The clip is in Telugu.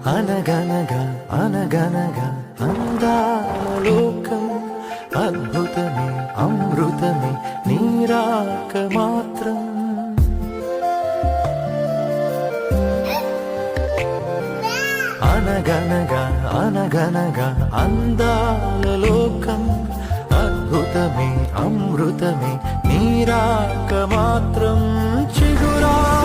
అనగనగా అనగనగా అందాల లోకం అద్భుతమే అమృతమే నీరాక మాత్రం. అనగనగా అనగనగా అందాల లోకం అద్భుతమే అమృతమే నీరాక మాత్రం. చిగురా